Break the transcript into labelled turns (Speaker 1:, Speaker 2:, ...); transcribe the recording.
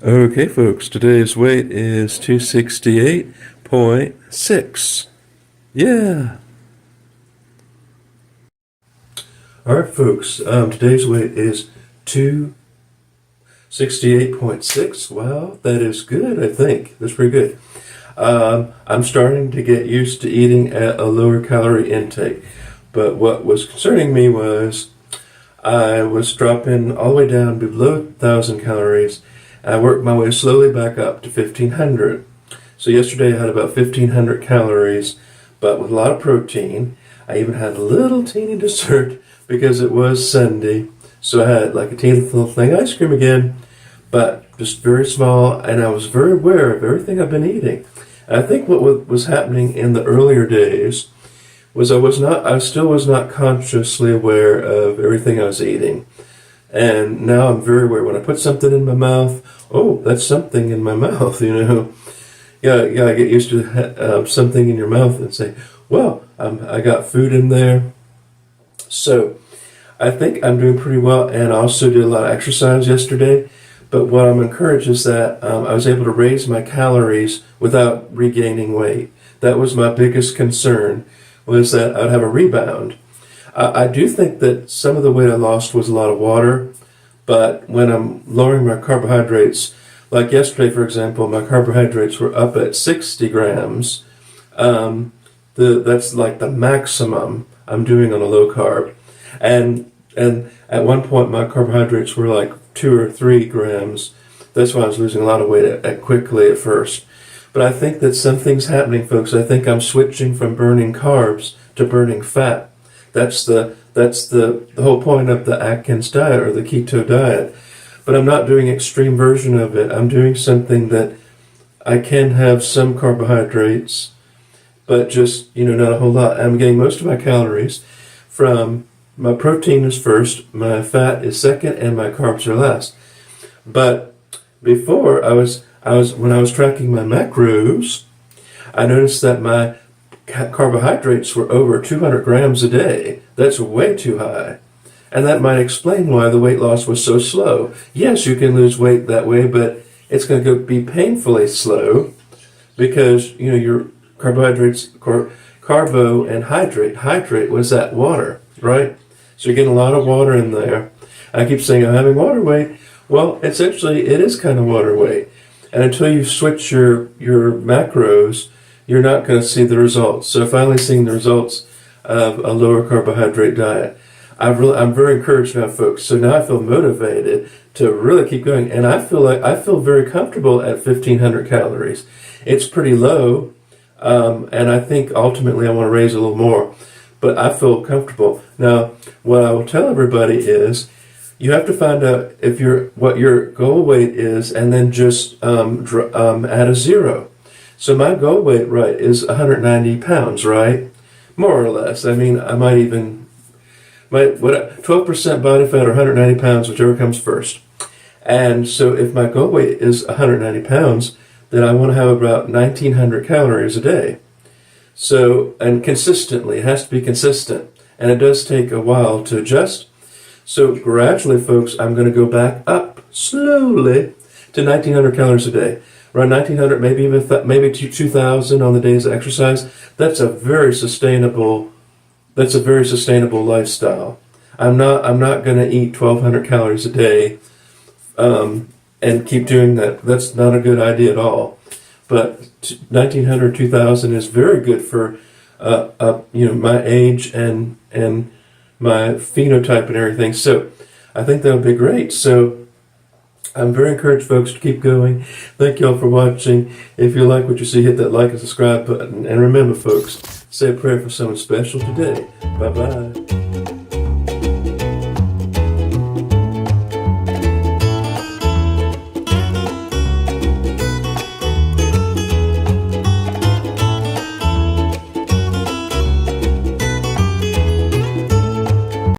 Speaker 1: Okay, folks, today's weight is 268.6. Yeah. Alright, folks, today's weight is 268.6. Wow, that is good, I think. That's pretty good. I'm starting to get used to eating at a lower calorie intake. But what was concerning me was I was dropping all the way down below 1,000 calories. I worked my way slowly back up to 1,500. So yesterday I had about 1,500 calories, but with a lot of protein. I even had a little teeny dessert because it was Sunday. So I had like a teeny little thing of ice cream again, but just very small, and I was very aware of everything I've been eating. And I think what was happening in the earlier days was I still was not consciously aware of everything I was eating. And now I'm very aware. When I put something in my mouth, oh, that's something in my mouth, you know. Yeah, I get used to something in your mouth and say, well, I got food in there. So I think I'm doing pretty well, and I also did a lot of exercise yesterday. But what I'm encouraged is that I was able to raise my calories without regaining weight. That was my biggest concern, was that I'd have a rebound. I do think that some of the weight I lost was a lot of water, but when I'm lowering my carbohydrates, like yesterday, for example, my carbohydrates were up at 60 grams. That's like the maximum I'm doing on a low carb. And at one point, my carbohydrates were like 2 or 3 grams. That's why I was losing a lot of weight quickly at first. But I think that something's happening, folks. I think I'm switching from burning carbs to burning fat. That's the whole point of the Atkins diet or the keto diet. But I'm not doing an extreme version of it. I'm doing something that I can have some carbohydrates, but just, not a whole lot. I'm getting most of my calories from my protein is first, my fat is second, and my carbs are last. But before when I was tracking my macros, I noticed that my carbohydrates were over 200 grams a day. That's way too high. And that might explain why the weight loss was so slow. Yes, you can lose weight that way, but it's going to be painfully slow because, your carbohydrates, carbo and hydrate. Hydrate was that water, right? So you're getting a lot of water in there. I keep saying I'm having water weight. Well, it is kind of water weight. And until you switch your macros, you're not going to see the results. So finally seeing the results of a lower carbohydrate diet. I'm very encouraged now, folks. So now I feel motivated to really keep going. And I feel very comfortable at 1,500 calories. It's pretty low. And I think ultimately I want to raise a little more. But I feel comfortable. Now, what I will tell everybody is you have to find out what your goal weight is and then just add a 0. So my goal weight, right, is 190 pounds, right? More or less. I mean, I might even, 12% body fat or 190 pounds, whichever comes first. And so if my goal weight is 190 pounds, then I want to have about 1,900 calories a day. So, and consistently, it has to be consistent. And it does take a while to adjust. So gradually, folks, I'm going to go back up slowly to 1,900 calories a day. Around 1,900, maybe 2,000 on the days of exercise. That's a very sustainable lifestyle. I'm not going to eat 1,200 calories a day and keep doing that. That's not a good idea at all. But 1,900, 2,000 is very good for my age and my phenotype and everything. So I think that would be great. So I'm very encouraged, folks, to keep going. Thank you all for watching. If you like what you see, hit that like and subscribe button. And remember, folks, say a prayer for someone special today. Bye-bye.